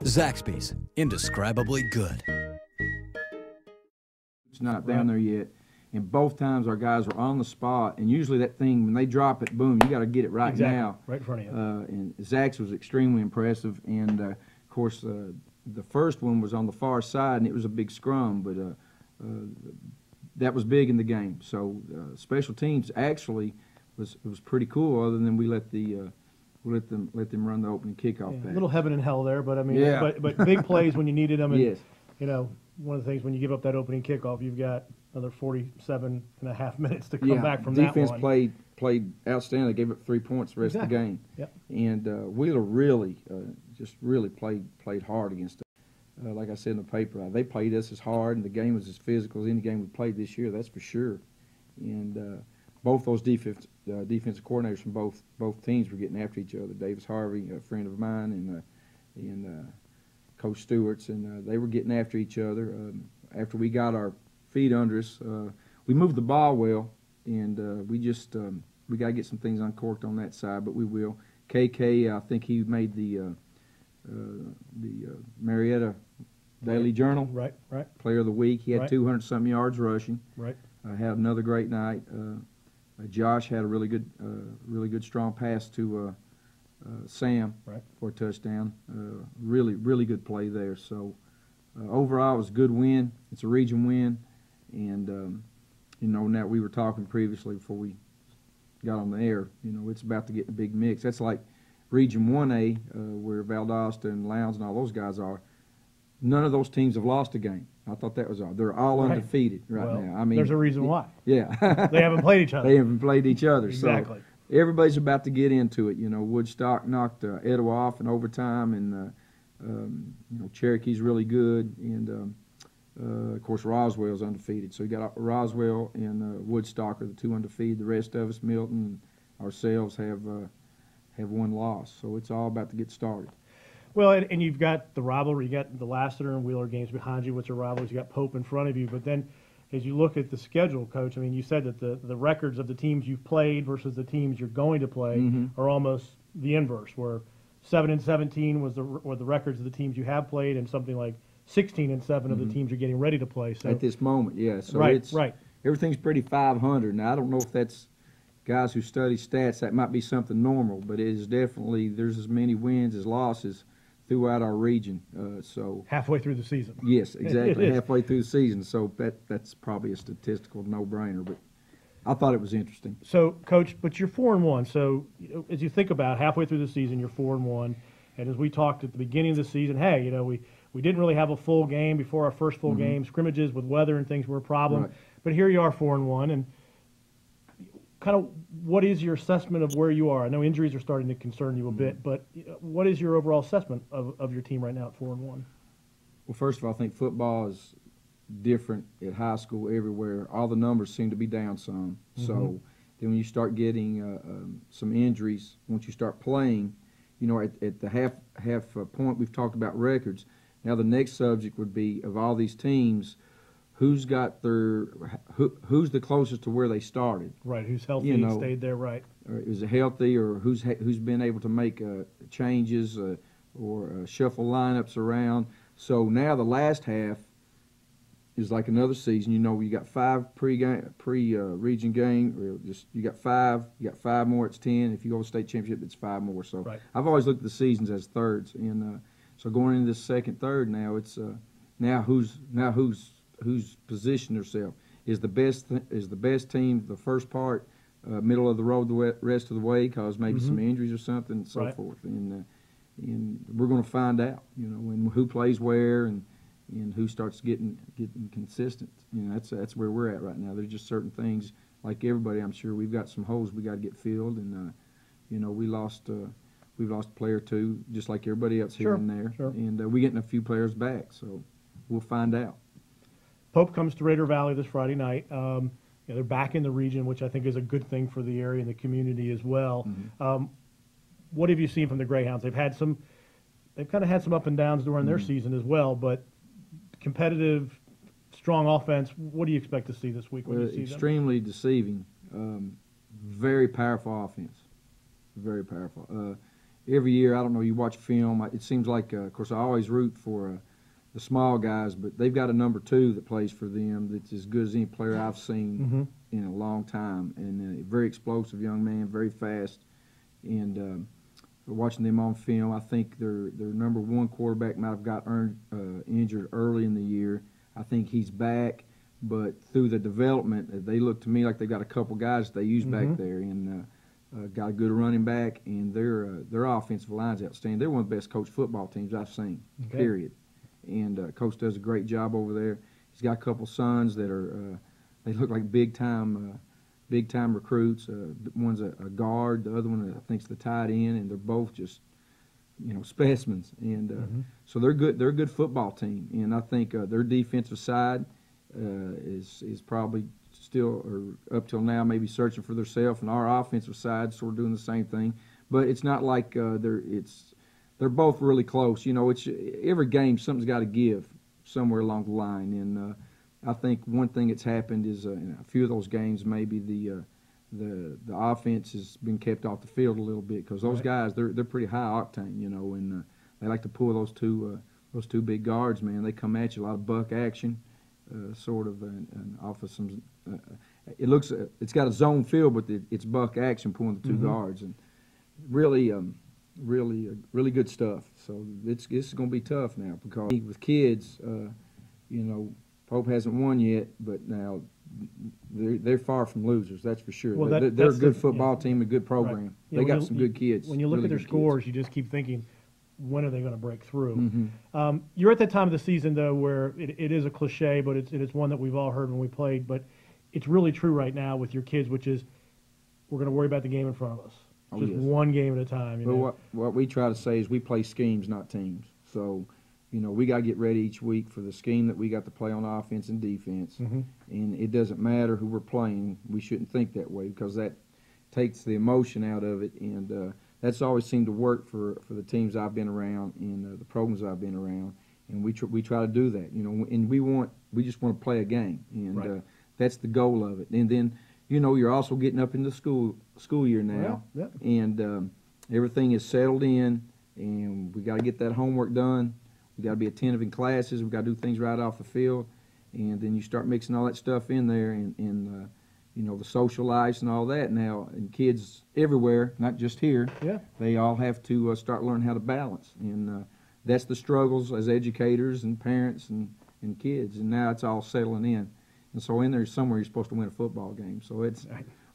Zaxby's, indescribably good. It's not down there yet, and both times our guys were on the spot, and usually that thing, when they drop it, boom, you got to get it right now. Right in front of you. And Zach's was extremely impressive, and of course the first one was on the far side, and it was a big scrum, but that was big in the game. So special teams actually was pretty cool, other than we let them run the opening kickoff back. A little heaven and hell there, but I mean, Yeah. but big plays when you needed them. And, Yes. You know, one of the things when you give up that opening kickoff, you've got another 47 and a half minutes to come back from that one. Defense played outstanding. They gave up 3 points the rest of the game. Yep. And Wheeler really just really played hard against us. Like I said in the paper, they played us as hard, and the game was as physical as any game we played this year. That's for sure. And both those defensive coordinators from both teams were getting after each other. Davis Harvey, a friend of mine, and Coach Stewart's, and they were getting after each other. After we got our feet under us, we moved the ball well, and we got to get some things uncorked on that side, but we will. KK, I think he made the Marietta Daily Journal Right. Player of the Week. He had 200-something yards rushing. Right. Had another great night. Josh had a really good strong pass to Sam for a touchdown. Really good play there. So overall, it was a good win. It's a region win, and now we were talking previously before we got on the air. It's about to get in a big mix. That's like Region 1A, where Valdosta and Lowndes and all those guys are. None of those teams have lost a game. I thought that was all. They're all undefeated now. I mean, there's a reason why. Yeah. They haven't played each other. They haven't played each other. Exactly. So everybody's about to get into it. Woodstock knocked Etowah off in overtime, and Cherokee's really good, and of course Roswell's undefeated. So you got Roswell and Woodstock are the two undefeated. The rest of us, Milton and ourselves, have one loss. So it's all about to get started. Well, and you've got the rivalry. You got the Lassiter and Wheeler games behind you, which are rivalries. You got Pope in front of you. But then, as you look at the schedule, Coach, I mean, you said that the records of the teams you've played versus the teams you're going to play are almost the inverse. Where 7-17 were the records of the teams you have played, and something like 16-7 of the teams you're getting ready to play. So at this moment, yeah. So right. Everything's pretty 500. Now I don't know if that's guys who study stats. That might be something normal, but it is definitely there's as many wins as losses throughout our region. So halfway through the season. Yes, exactly. Halfway through the season. So that's probably a statistical no-brainer. But I thought it was interesting. So, Coach, but you're 4-1. So, as you think about halfway through the season, you're 4-1. And as we talked at the beginning of the season, hey, we didn't really have a full game before our first full game. Scrimmages with weather and things were a problem. Right. But here you are, 4-1, and kind of what is your assessment of where you are? I know injuries are starting to concern you a bit, but what is your overall assessment of your team right now at 4-1? Well, first of all, I think football is different at high school everywhere. All the numbers seem to be down some. So then when you start getting some injuries, once you start playing, at the half point we've talked about records. Now the next subject would be of all these teams, who's the closest to where they started? Right, who's healthy and stayed there, right? Is it healthy, or who's been able to make changes or shuffle lineups around? So now the last half is like another season. You got 5 pre-region game. Or you got 5 more. It's 10. If you go to state championship, it's 5 more. So I've always looked at the seasons as thirds, and so going into this second third now, it's now who's positioned herself is the best team the first part, middle of the road the rest of the way, because maybe some injuries or something and so forth, and we're going to find out, and who plays where and who starts getting consistent. That's where we're at right now. There's just certain things, like everybody, I'm sure we've got some holes we got to get filled, and we've lost a player or two just like everybody else here and there, and we're getting a few players back, so we'll find out. Pope comes to Raider Valley this Friday night. They're back in the region, which I think is a good thing for the area and the community as well. What have you seen from the Greyhounds? They've kind of had some up and downs during their season as well, but competitive, strong offense. What do you expect to see this week when you see extremely deceiving. Very powerful offense. Very powerful. every year, I don't know, you watch film, it seems like, of course, I always root for the small guys, but they've got a number 2 that plays for them that's as good as any player I've seen in a long time, and a very explosive young man, very fast, and watching them on film, I think their number 1 quarterback might have got injured early in the year. I think he's back, but through the development, they look to me like they've got a couple guys that they use back there, and got a good running back, and their offensive line's outstanding. They're one of the best coached football teams I've seen, period. And Coach does a great job over there. He's got a couple sons that are they look like big time recruits. One's a guard, the other one I think's the tight end, and they're both just specimens. And so they're good. They're a good football team, and I think their defensive side is probably still, or up till now, maybe searching for themselves, and our offensive side sort of doing the same thing. But it's not like they're both really close. It's every game something's got to give somewhere along the line, and I think one thing that's happened is in a few of those games maybe the offense has been kept off the field a little bit because those guys they're pretty high octane, and they like to pull those two big guards, man. They come at you, a lot of buck action, sort of, and off of some. It's got a zone feel, but it's buck action pulling the two guards, and really good stuff. So this is going to be tough now because with kids, Pope hasn't won yet, but now they're far from losers. That's for sure. Well, they're a good football team, a good program. Right. They got some good kids. When you look at their scores, you just keep thinking, when are they going to break through? You're at that time of the season, though, where it is a cliche, but it's one that we've all heard when we played. But it's really true right now with your kids, which is we're going to worry about the game in front of us. Just one game at a time. Well, what we try to say is we play schemes, not teams. So, we got to get ready each week for the scheme that we got to play on offense and defense. And it doesn't matter who we're playing. We shouldn't think that way because that takes the emotion out of it. And that's always seemed to work for the teams I've been around and the programs I've been around. And we try to do that, and we just want to play a game. And that's the goal of it. And then, you're also getting up in the school year now, and everything is settled in, and we got to get that homework done. We got to be attentive in classes. We got to do things right off the field, and then you start mixing all that stuff in there, and the social lives and all that now. And kids everywhere, not just here, they all have to start learning how to balance, and that's the struggles as educators and parents and kids. And now it's all settling in. And so in there somewhere you're supposed to win a football game. So it's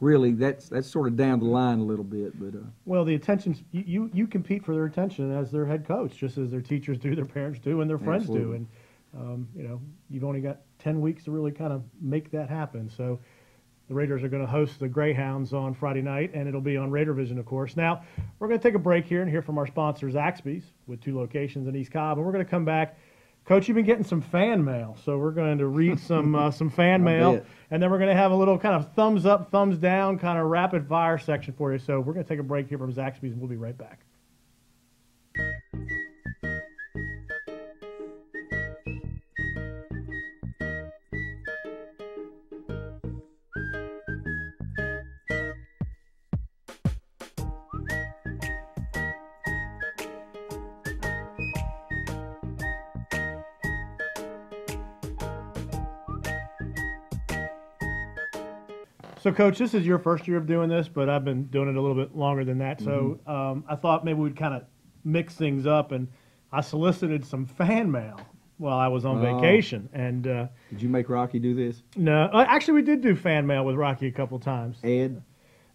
really that's sort of down the line a little bit. But well, the attention you compete for their attention as their head coach, just as their teachers do, their parents do, and their friends do. And you've only got 10 weeks to really kind of make that happen. So the Raiders are going to host the Greyhounds on Friday night, and it'll be on Raider Vision, of course. Now we're going to take a break here and hear from our sponsor, Zaxby's, with 2 locations in East Cobb, and we're going to come back. Coach, you've been getting some fan mail, so we're going to read some fan mail, and then we're going to have a little kind of thumbs up, thumbs down kind of rapid fire section for you. So we're going to take a break here from Zaxby's, and we'll be right back. So, Coach, this is your first year of doing this, but I've been doing it a little bit longer than that. So I thought maybe we'd kind of mix things up, and I solicited some fan mail while I was on vacation. And did you make Rocky do this? No. Actually, we did do fan mail with Rocky a couple times. Ed?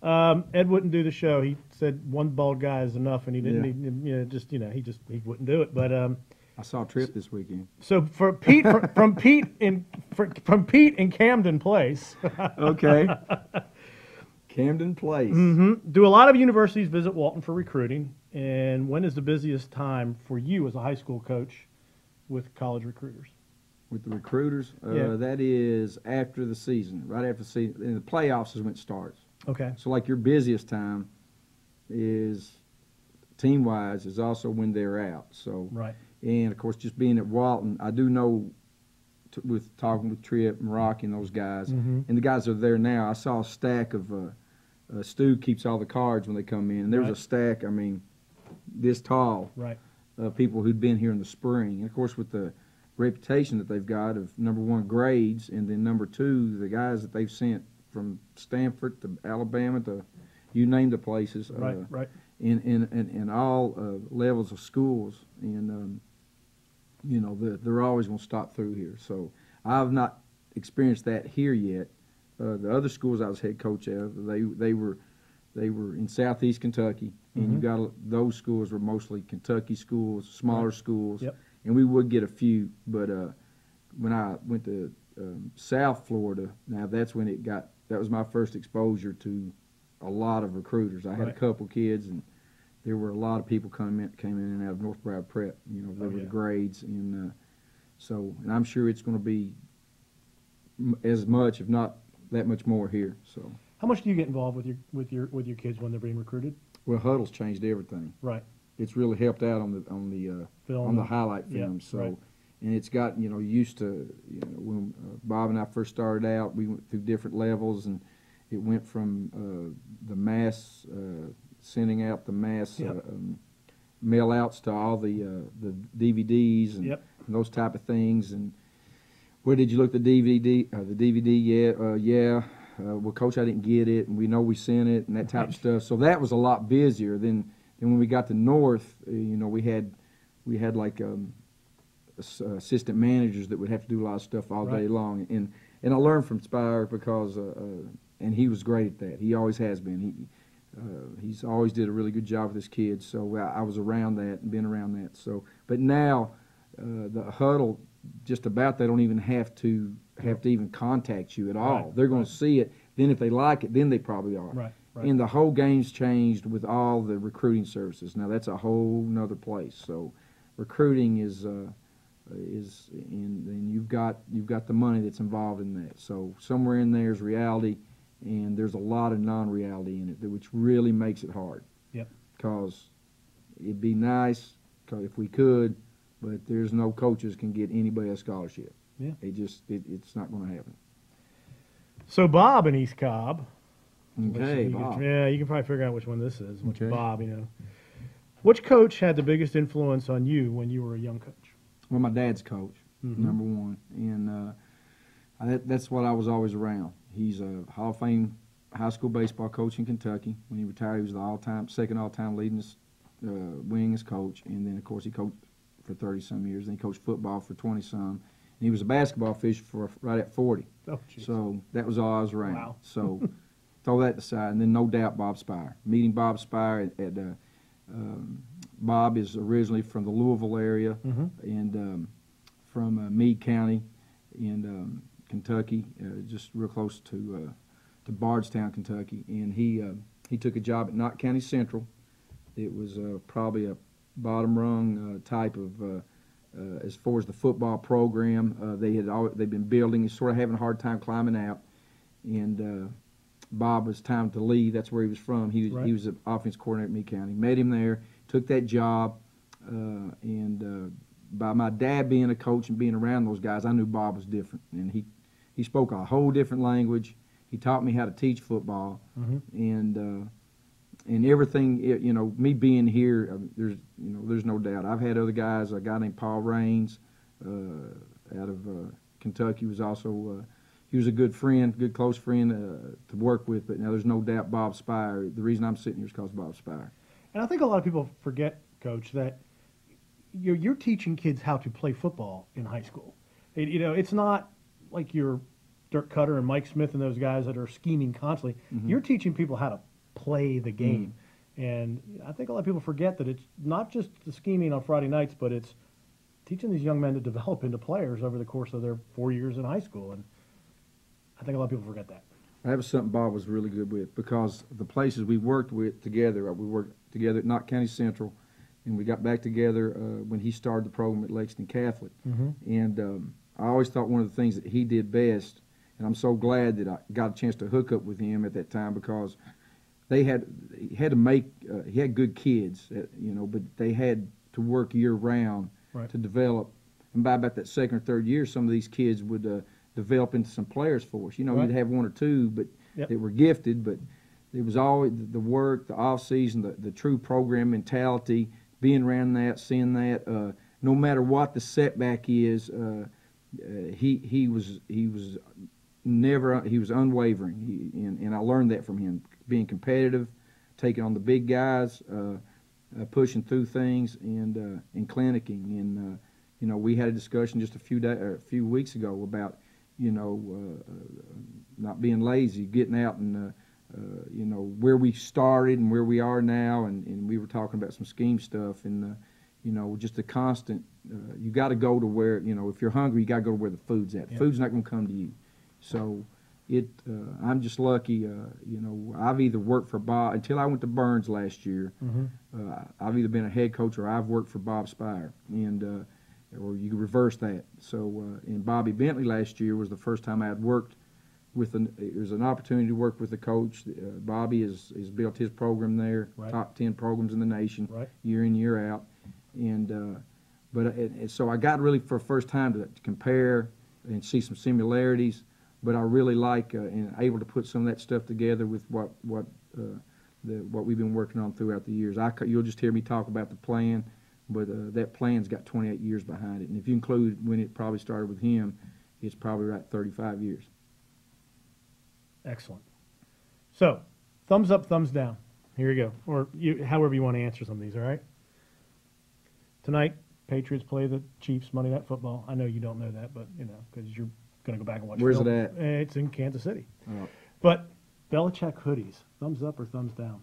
Ed wouldn't do the show. He said one bald guy is enough, and he didn't. He wouldn't do it. But I saw Tripp this weekend. So for Pete, from Pete in Camden Place. Okay. Camden Place. Do a lot of universities visit Walton for recruiting? And when is the busiest time for you as a high school coach with college recruiters? With the recruiters? That is after the season, right after the season. And the playoffs is when it starts. Okay. So like your busiest time is, team-wise, is also when they're out. So right. And, of course, just being at Walton, I do know with talking with Tripp and Rocky and those guys, and the guys that are there now, I saw a stack of Stu keeps all the cards when they come in. And there was a stack, I mean, this tall. Right. People who'd been here in the spring. And of course, with the reputation that they've got of number one grades, and then number two, the guys that they've sent from Stanford to Alabama to you name the places. Right. In all levels of schools, and they're always going to stop through here. So I've not experienced that here yet. The other schools I was head coach of, they were in Southeast Kentucky, and you got those schools were mostly Kentucky schools, smaller schools, and we would get a few. But when I went to South Florida, now that's when that was my first exposure to a lot of recruiters. I had a couple kids, and there were a lot of people came in and out of North Broward Prep. There were the grades, and and I'm sure it's going to be as much, if not that much more here. So, how much do you get involved with your kids when they're being recruited? Well, Huddle's changed everything. Right. It's really helped out on the highlight film. And it's got used to when Bob and I first started out, we went through different levels, and it went from the mass sending out the mass mail outs to all the DVDs and those type of things. And where did you look at the DVD? Yeah. Well, Coach, I didn't get it, and we know we sent it, and that type of stuff. So that was a lot busier. Then when we got to North, we had like assistant managers that would have to do a lot of stuff all day long. And I learned from Spire because and he was great at that. He always has been. He's always did a really good job with his kids. So I was around that and been around that. So, but now the Huddle, just about they don't even have to even contact you at all. Right, They're going to see it. Then if they like it, then they probably are. Right. And the whole game's changed with all the recruiting services. Now that's a whole nother place. So recruiting is and you've got the money that's involved in that. So somewhere in there is reality, and there's a lot of non-reality in it, which really makes it hard. Yep. Because it'd be nice if we could, but there's no coaches can get anybody a scholarship. Yeah. It's not going to happen. So Bob in East Cobb. Okay, Bob. You can probably figure out which one this is. Which Bob, Which coach had the biggest influence on you when you were a young coach? Well, my dad's coach, number one, and that's what I was always around. He's a Hall of Fame high school baseball coach in Kentucky. When he retired, he was the second all-time leading winningest coach, and then of course he coached for 30-some years. Then he coached football for 20-some, and he was a basketball official for right at 40. Oh, geez. So that was all I was around. Wow. So throw that aside, and then no doubt Bob Spire. Meeting Bob Spire at Bob is originally from the Louisville area and from Meade County in Kentucky, just real close to Bardstown, Kentucky. And he took a job at Knott County Central. It was probably a bottom rung type of as far as the football program. They'd been building. He's sort of having a hard time climbing out, and Bob was time to leave. That's where he was from. He was an offense coordinator at Meade County. Met him there, took that job, and by my dad being a coach and being around those guys, I knew Bob was different. And he spoke a whole different language. He taught me how to teach football, and everything. Me being here, there's no doubt. I've had other guys. A guy named Paul Raines out of Kentucky was also. He was a good friend, good close friend to work with, but now there's no doubt Bob Spire. The reason I'm sitting here is because of Bob Spire. And I think a lot of people forget, Coach, that you're teaching kids how to play football in high school. It's not like you're Dirk Cutter and Mike Smith and those guys that are scheming constantly. You're teaching people how to play the game. And I think a lot of people forget that it's not just the scheming on Friday nights, but it's teaching these young men to develop into players over the course of their 4 years in high school. And I think a lot of people forget that. That was something Bob was really good with, because the places we worked with together, we worked together at Knott County Central, and we got back together when he started the program at Lexington Catholic. And I always thought one of the things that he did best, and I'm so glad that I got a chance to hook up with him at that time, because he had good kids, but they had to work year round to develop. And by about that second or third year, some of these kids would develop into some players for us. You'd have one or two, but that were gifted, but it was always the work, the off season, the true program mentality, being around that, seeing that. No matter what the setback is, he was unwavering, and I learned that from him, being competitive, taking on the big guys, pushing through things, and clinicking. And we had a discussion just a few weeks ago about not being lazy, getting out and where we started and where we are now, and we were talking about some scheme stuff, and just a constant. You got to go to where if you're hungry, you got to go to where the food's at. The food's not going to come to you. So I'm just lucky. I've either worked for Bob until I went to Burns last year. Mm-hmm. I've either been a head coach or I've worked for Bob Spire, and or you reverse that. So and Bobby Bentley last year was the first time I had worked with it was an opportunity to work with a coach. Bobby has built his program there, right. Top 10 programs in the nation, right. Year in, year out. And so I got really for the first time to compare and see some similarities. But I really like and able to put some of that stuff together with what we've been working on throughout the years. You'll just hear me talk about the plan, but that plan's got 28 years behind it. And if you include when it probably started with him, it's probably right 35 years. Excellent. So, thumbs up, thumbs down. Here you go. Or however you want to answer some of these, all right? Tonight, Patriots play the Chiefs Monday Night Football. I know you don't know that, but, because you're going to go back and watch Where's film. it at? It's in Kansas City. Oh. But Belichick hoodies, thumbs up or thumbs down?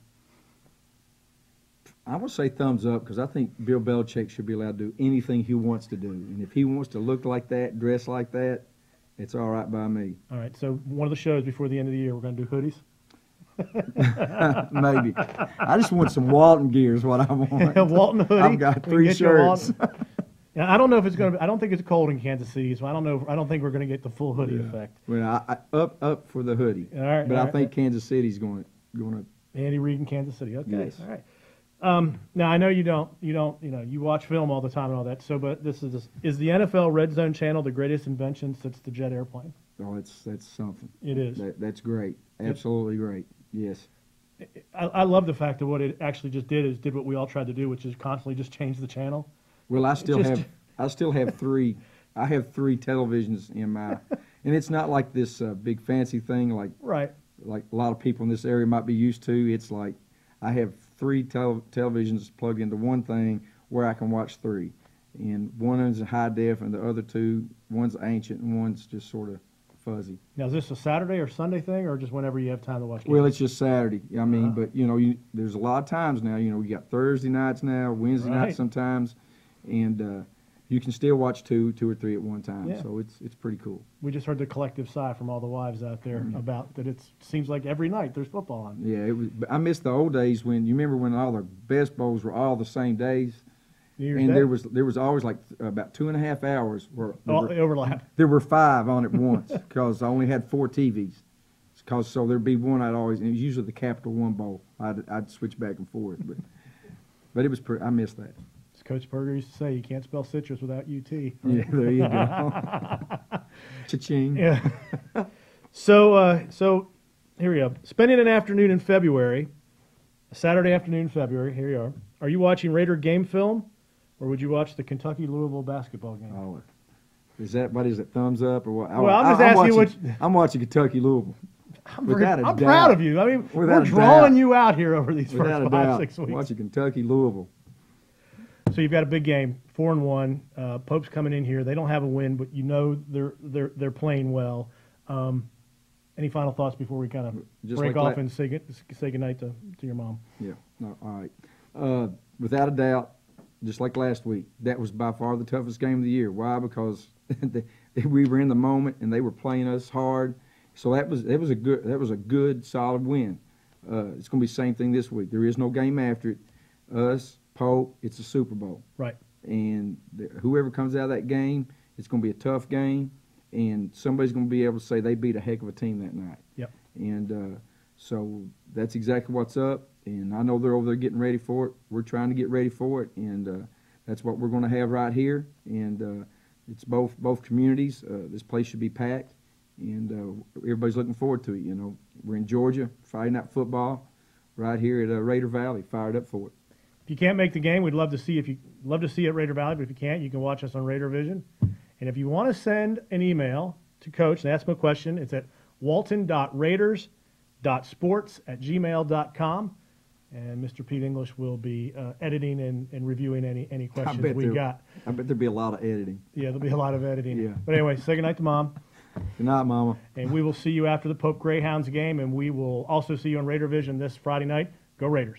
I would say thumbs up because I think Bill Belichick should be allowed to do anything he wants to do. And if he wants to look like that, dress like that, it's all right by me. All right, so one of the shows before the end of the year, we're going to do hoodies? Maybe. I just want some Walton gear is what I want. Walton hoodie? I've got 3 shirts. Yeah, I don't know if it's going to be, I don't think it's cold in Kansas City, so I don't think we're going to get the full hoodie effect. Well, up for the hoodie. All right. But I think Kansas City's going to. Andy Reid in Kansas City. Okay. Yes. All right. Now I know you watch film all the time and all that. So, but is the NFL Red Zone channel the greatest invention since the jet airplane? Oh, that's something. It is. That's great. Absolutely great. Yes. I love the fact that what it actually just did what we all tried to do, which is constantly just change the channel. Well, I still have 3. I have 3 televisions in my, and it's not like this big fancy thing like a lot of people in this area might be used to. It's like I have 3 televisions plugged into one thing where I can watch 3, and one is high def, and the other 2, one's ancient and one's just sort of fuzzy. Now, is this a Saturday or Sunday thing, or just whenever you have time to watch games? Well, it's just Saturday. I mean, but there's a lot of times now. We got Thursday nights now, Wednesday nights sometimes, and you can still watch 2 or 3 at one time. Yeah. So it's pretty cool. We just heard the collective sigh from all the wives out there about that. It seems like every night there's football on. Yeah, I miss the old days when you remember when all the best bowls were all the same days. And there was always like about 2.5 hours where overlap. There were 5 on at once because I only had 4 TVs. So there'd be one and it was usually the Capital One Bowl. I'd switch back and forth, but it was I missed that. As Coach Berger used to say, you can't spell citrus without UT. Right? Yeah, there you go. Cha-ching. Yeah. So here we go. Spending an afternoon in February, a Saturday afternoon in February. Here you are. Are you watching Raider game film? Or would you watch the Kentucky-Louisville basketball game? Oh, what is it, thumbs up or what? Well, I'm just asking I'm watching Kentucky-Louisville. I'm proud of you. I mean, we're drawing you out here over these first 5-6 weeks. Watching Kentucky-Louisville. So you've got a big game, 4-1. Pope's coming in here. They don't have a win, but they're playing well. Any final thoughts before we kind of break off and say goodnight to your mom? Yeah. No, all right. Without a doubt, just like last week, that was by far the toughest game of the year. Why? Because we were in the moment and they were playing us hard. So that was a good solid win. It's going to be the same thing this week. There is no game after it. Us, Pope, it's a Super Bowl. Right. And whoever comes out of that game, it's going to be a tough game, and somebody's going to be able to say they beat a heck of a team that night. Yep. And so that's exactly what's up. And I know they're over there getting ready for it. We're trying to get ready for it, and that's what we're going to have right here. And it's both communities. This place should be packed, and everybody's looking forward to it. You know, we're in Georgia, Friday night football, right here at Raider Valley. Fired up for it. If you can't make the game, we'd love to see at Raider Valley. But if you can't, you can watch us on Raider Vision. And if you want to send an email to Coach and ask him a question, it's at walton.raiders.sports@gmail.com. And Mr. Pete English will be editing and reviewing any questions we got. I bet there'll be a lot of editing. Yeah, there'll be a lot of editing. Yeah. But anyway, say goodnight to Mom. Good night, Mama. And we will see you after the Pope Greyhounds game, and we will also see you on Raider Vision this Friday night. Go Raiders.